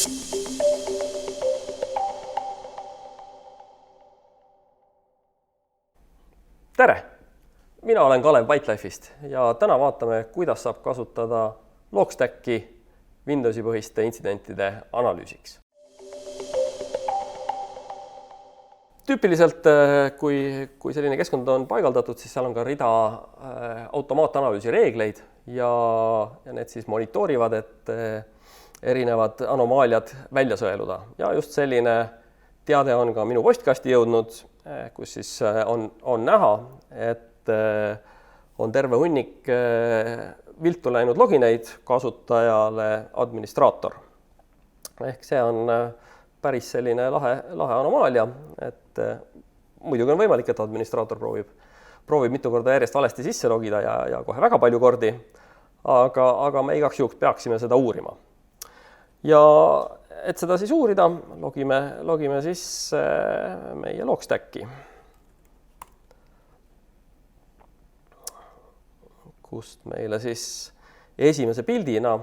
Tere! Mina olen Kalev Bytelife'ist ja täna vaatame, kuidas saab kasutada Logstacki Windowsi põhiste intsidentide analüüsiks. Tüüpiliselt, kui selline keskkond on paigaldatud, siis seal on ka rida automaatanalüüsi reegleid ja need siis monitoorivad, et erinevad anomaaliad välja sõeluda. Ja just selline teade on ka minu postkasti jõudnud, kus siis on näha, et on terve hunnik viltu läinud logineid kasutajale administraator. Ehk see on päris selline lahe anomaalia, et muidugi on võimalik, et administraator proovib mitu korda järjest valesti sisse logida ja kohe väga palju kordi, aga me igaks juhuks peaksime seda uurima. Ja et seda siis uurida, logime siis meie Logstacki, kust meile siis esimese pildina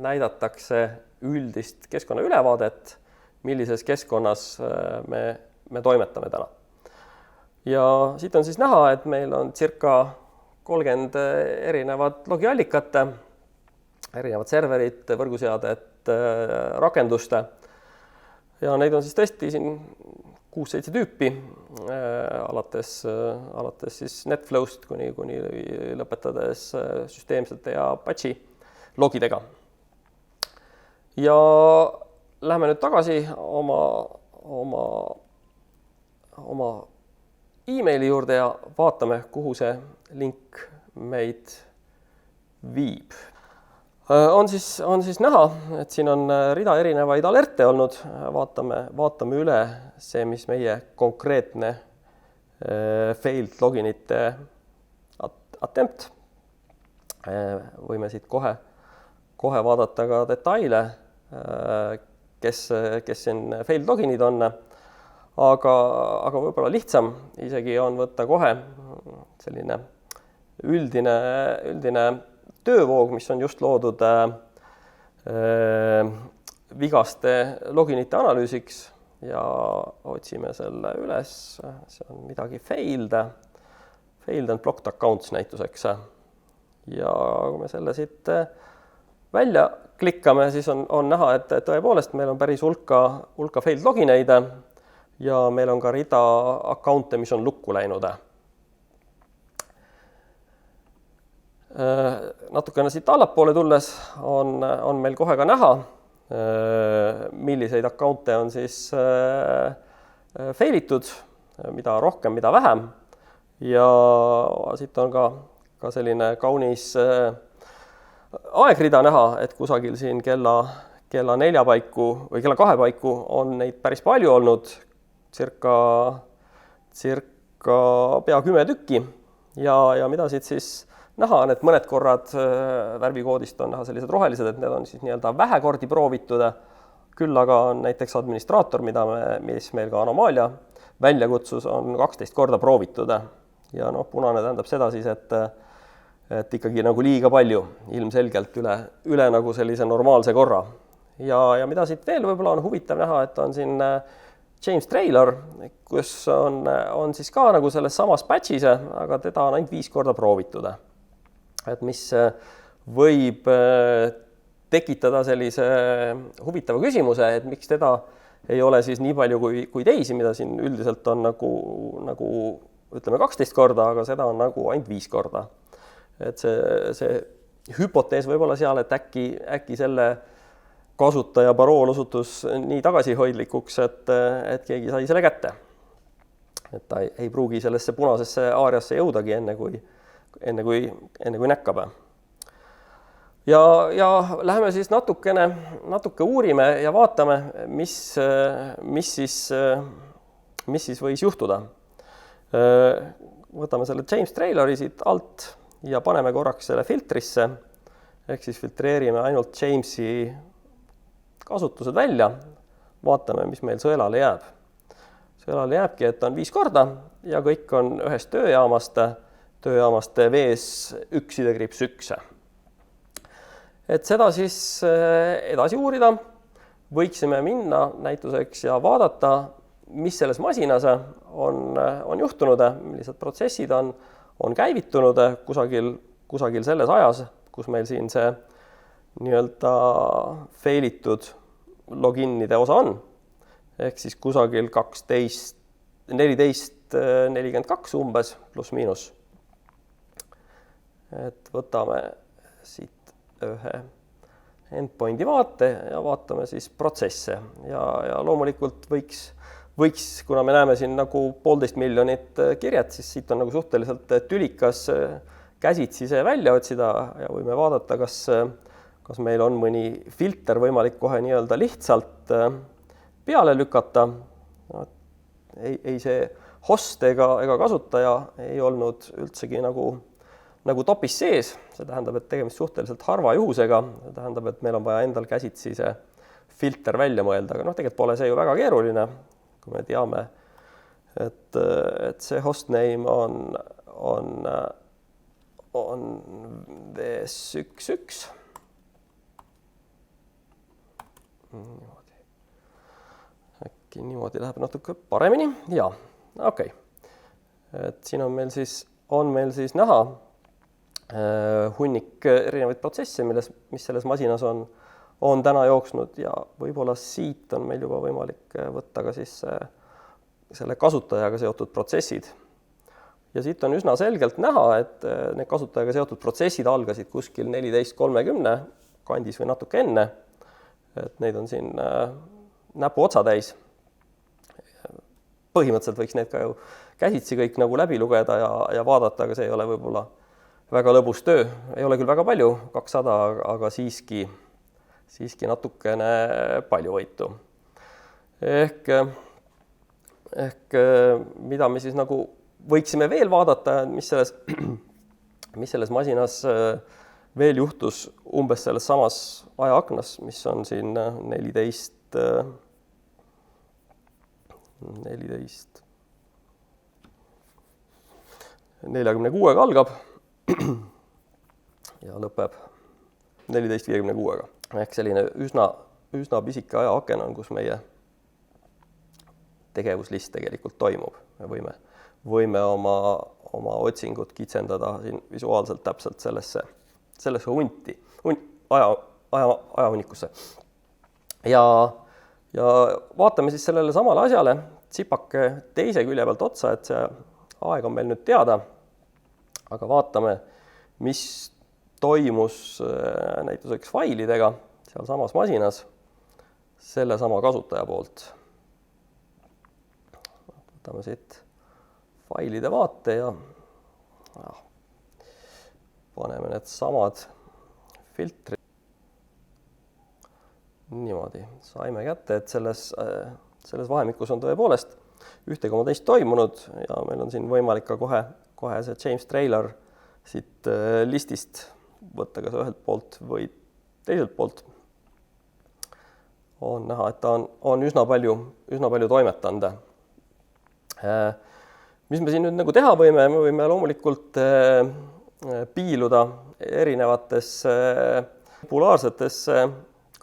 näidatakse üldist keskkonna ülevaadet, millises keskkonnas me toimetame täna. Ja siit on siis näha, et meil on circa 30 erinevat logiallikat, erinevad serverid, võrguseadet, rakenduste ja neid on siis tõesti siin 6-7 tüüpi, alates siis NetFlow'st kuni lõpetades süsteemsete ja Apache logidega. Ja lähme nüüd tagasi oma emaili juurde ja vaatame, kuhu see link meid viib. On siis näha, et siin on rida erinevaid alerte olnud. Vaatame üle see, mis meie konkreetne failed loginite attempt. Võime siit kohe vaadata ka detaile, kes siin failed loginid on. Aga võib-olla lihtsam isegi on võtta kohe selline üldine töövoog, mis on just loodud vigaste loginite analüüsiks ja otsime selle üles. See on midagi failed and blocked accounts näituseks. Ja kui me selle siit välja klikkame, siis on näha, et tõepoolest meil on päris hulka failed logineid ja meil on ka rida account'e, mis on lukku läinud. Natukene siit allapoole tulles on meil kohe ka näha, milliseid account'e on siis failitud, mida rohkem, mida vähem. Ja siit on ka selline kaunis aegrida näha, et kusagil siin kella 4 paiku või kella 2 paiku on neid päris palju olnud, circa pea 10 tükki ja mida siit siis näha on, et mõned korrad värvikoodist on näha sellised rohelised, et need on siis nii-öelda vähe kordi proovitud, küll aga on näiteks administraator, mis meil ka anomaalia välja kutsus, on 12 korda proovitud. Ja punane tähendab seda siis, et ikkagi nagu liiga palju, ilmselgelt üle nagu sellise normaalse korra. Ja mida siit veel võib-olla on huvitav näha, et on siin James Traylor, kus on siis ka nagu selles samas patch'is, aga teda on ainult 5 korda proovitud. Et mis võib tekitada sellise huvitava küsimuse, et miks teda ei ole siis nii palju kui teisi, mida siin üldiselt on nagu ütleme 12 korda, aga seda on nagu ainult 5 korda. Et see hüpotees võib olla seal, et äkki selle kasutaja parool osutus nii tagasihoidlikuks, et keegi sai selle kätte. Et ta ei pruugi sellesse punasesse aariasse jõudagi enne kui näkkab. Ja läheme siis natuke uurime ja vaatame, mis siis võis juhtuda. Võtame selle James Traylori siit alt ja paneme korraks selle filtrisse, ehk siis filtreerime ainult Jamesi kasutused välja, vaatame, mis meil sõelale jääb. Sõelale jääbki, et on 5 korda ja kõik on ühest tööjaamast vees 1-1. Et seda siis edasi uurida, võiksime minna näituseks ja vaadata, mis selles masinas on juhtunud, millised protsessid on käivitunud kusagil selles ajas, kus meil siin see nii-öelda failitud loginide osa on. Ehk siis kusagil 14:42 umbes pluss miinus. Et võtame siit ühe endpointi vaate ja vaatame siis protsesse ja loomulikult võiks, kuna me näeme siin nagu 1,5 miljonit kirjet, siis siit on nagu suhteliselt tülikas käsitsi see välja otsida ja võime vaadata, kas meil on mõni filter võimalik kohe nii-öelda lihtsalt peale lükata. Ei see host ega kasutaja ei olnud üldsegi nagu topis sees, see tähendab, et tegemist suhteliselt harva juhusega, see tähendab, et meil on vaja endal käsitsi see filter välja mõelda, aga tegelikult pole see ju väga keeruline, kui me teame, et see hostname on VS11. Äkki niimoodi läheb natuke paremini, jaa, okei. Et siin on meil siis näha hunnik erinevaid protsesse, mis selles masinas on täna jooksnud ja võib-olla siit on meil juba võimalik võtta ka siis selle kasutajaga seotud protsessid. Ja siit on üsna selgelt näha, et need kasutajaga seotud protsessid algasid kuskil 14:30 kandis või natuke enne. Et neid on siin näpu otsa täis. Põhimõtteliselt võiks need ka ju käsitsi kõik nagu läbi lugeda ja vaadata, aga see ei ole võib-olla väga lõbus töö. Ei ole küll väga palju, 200, aga siiski natukene palju võitu. Ehk mida me siis nagu võiksime veel vaadata, mis selles masinas veel juhtus umbes selles samas ajaaknas, mis on siin 14:46 algab ja lõpeb 14:56. Ehk selline üsna pisike ajaaken on, kus meie tegevuslist tegelikult toimub. Me võime oma otsingut kitsendada siin visuaalselt täpselt sellesse ajahunnikusse. Ja vaatame siis sellele samale asjale tsipake teise külje pealt otsa, et see aeg on meil nüüd teada. Aga vaatame, mis toimus näituseks failidega seal samas masinas selle sama kasutaja poolt. Võtame siit failide vaate ja paneme need samad filtrid. Niimoodi saime kätte, et selles vahemikus on tõepoolest 1,2 toimunud ja meil on siin võimalik ka kohe see James Traylor siit listist võtta kas ühelt poolt või teiselt poolt. On näha, et ta on üsna palju toimetanud. Mis me siin nüüd nagu teha võime? Me võime loomulikult piiluda erinevatesse populaarsetesse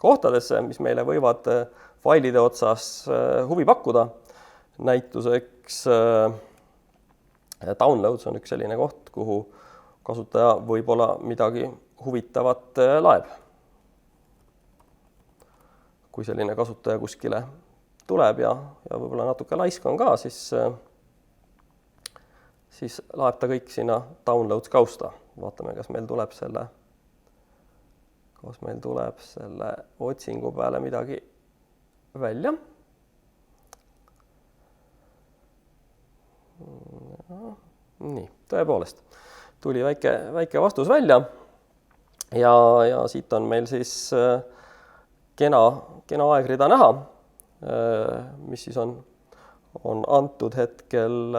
kohtadesse, mis meile võivad failide otsas huvi pakkuda. Näituseks downloads on üks selline koht, kuhu kasutaja võib-olla midagi huvitavat laeb. Kui selline kasutaja kuskile tuleb ja võib-olla natuke laisk on ka, siis laeb ta kõik sinna downloads kausta. Vaatame, kas meil tuleb selle otsingu peale midagi välja. Nii, tõepoolest. Tuli väike vastus välja ja siit on meil siis kena aegrida näha, mis siis on antud hetkel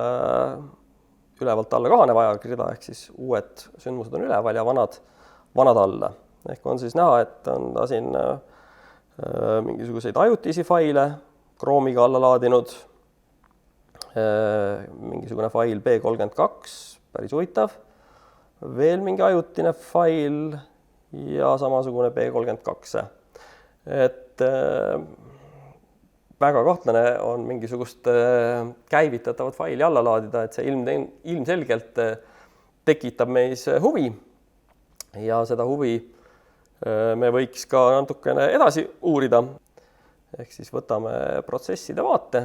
ülevalt alla kahanev aegrida, ehk siis uued sündmused on üleval ja vanad alla. Ehk on siis näha, et on ta siin mingisuguseid ajutisi faile Chrome'iga alla laadinud, mingisugune fail B32, päris huvitav, veel mingi ajutine fail ja samasugune B32. et väga kahtlane on mingisugust käivitatavat faili alla laadida, et see ilmselgelt tekitab meis huvi ja seda huvi me võiks ka natukene edasi uurida. Ehk siis võtame protsesside vaate,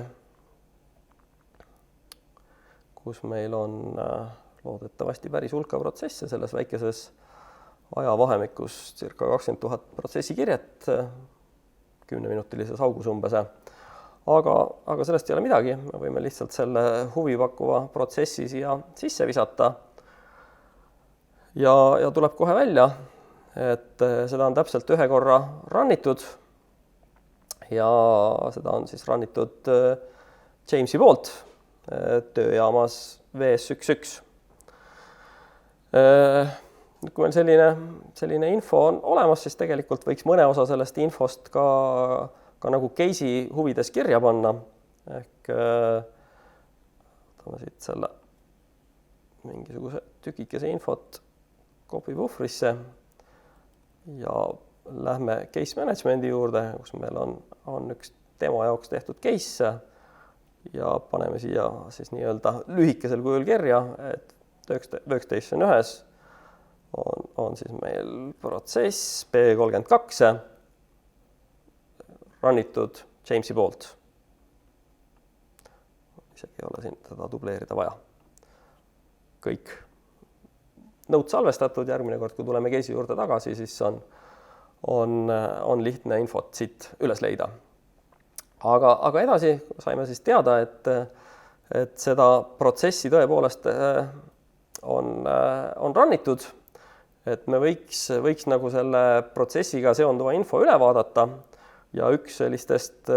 kus meil on loodetavasti päris hulka protsesse selles väikeses ajavahemikus circa 20 000 protsessikirjet 10-minutilises augus umbes. Aga sellest ei ole midagi, me võime lihtsalt selle huvipakkuva protsessi siia sisse visata ja tuleb kohe välja, et seda on täpselt ühe korra rannitud ja seda on siis rannitud Jamesi poolt tööjaamas VS11. Kui meil selline info on olemas, siis tegelikult võiks mõne osa sellest infost ka nagu case'i huvides kirja panna. Ehk võtame siit selle mingisuguse tükikese infot copy puhvrisse ja lähme case management'i juurde, kus meil on üks demo jaoks tehtud case ja paneme siia siis nii-öelda lühikesel kujul kirja, et Workstation 1 on siis meil protsess B32 rannitud Jamesi poolt. Isegi ei ole siin seda dubleerida vaja. Kõik nõud salvestatud, järgmine kord, kui tuleme case'i juurde tagasi, siis on lihtne infot siit üles leida. Aga edasi saime siis teada, et seda protsessi tõepoolest on rannitud, et me võiks nagu selle protsessiga seonduva info üle vaadata ja üks sellistest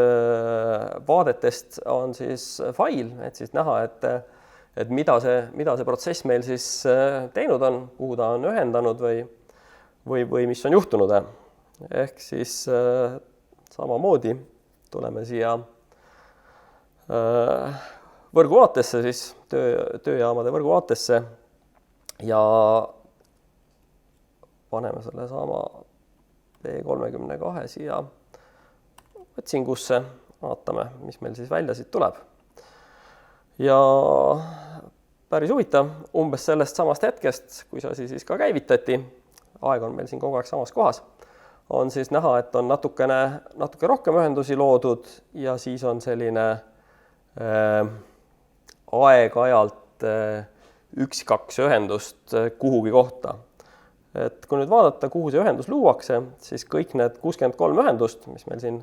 vaadetest on siis fail, et siis näha, et mida see protsess meil siis teinud on, kuhu ta on ühendanud või mis on juhtunud. Ehk siis samamoodi tuleme siia võrguvaatesse, siis tööjaamade võrguvaatesse ja paneme selle sama B32 siia otsingusse, vaatame, mis meil siis välja siit tuleb. Ja päris huvitav, umbes sellest samast hetkest, kui see asi siis ka käivitati, aeg on meil siin kogu aeg samas kohas, on siis näha, et on natuke rohkem ühendusi loodud ja siis on selline aeg-ajalt 1-2 ühendust kuhugi kohta. Et kui nüüd vaadata, kuhu see ühendus luuakse, siis kõik need 63 ühendust, mis meil siin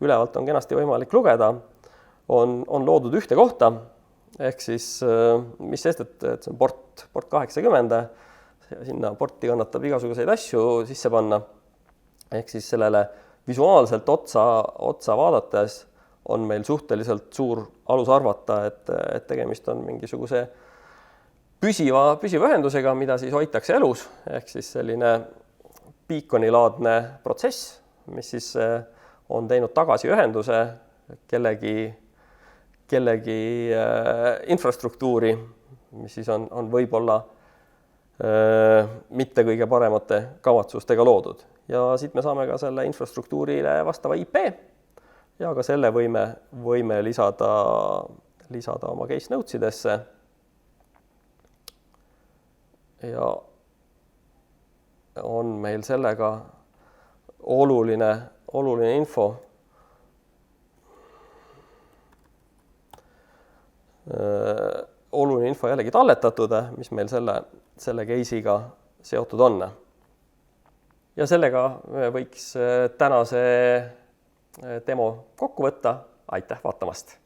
ülevalt on kenasti võimalik lugeda, on loodud ühte kohta, ehk siis mis sest, et see on port 80, sinna porti kannatab igasuguseid asju sisse panna, ehk siis sellele visuaalselt otsa vaadates on meil suhteliselt suur alus arvata, et tegemist on mingisuguse püsiva ühendusega, mida siis hoitakse elus, ehk siis selline beaconi-laadne protsess, mis siis on teinud tagasi ühenduse kellegi infrastruktuuri, mis siis on võib-olla mitte kõige paremate kavatsustega loodud. Ja siit me saame ka selle infrastruktuurile vastava IP ja ka selle võime lisada oma case notesidesse. Ja on meil sellega oluline info. Oluline info jällegi talletatud, mis meil selle case'iga seotud on. Ja sellega võiks tänase demo kokku võtta. Aitäh vaatamast!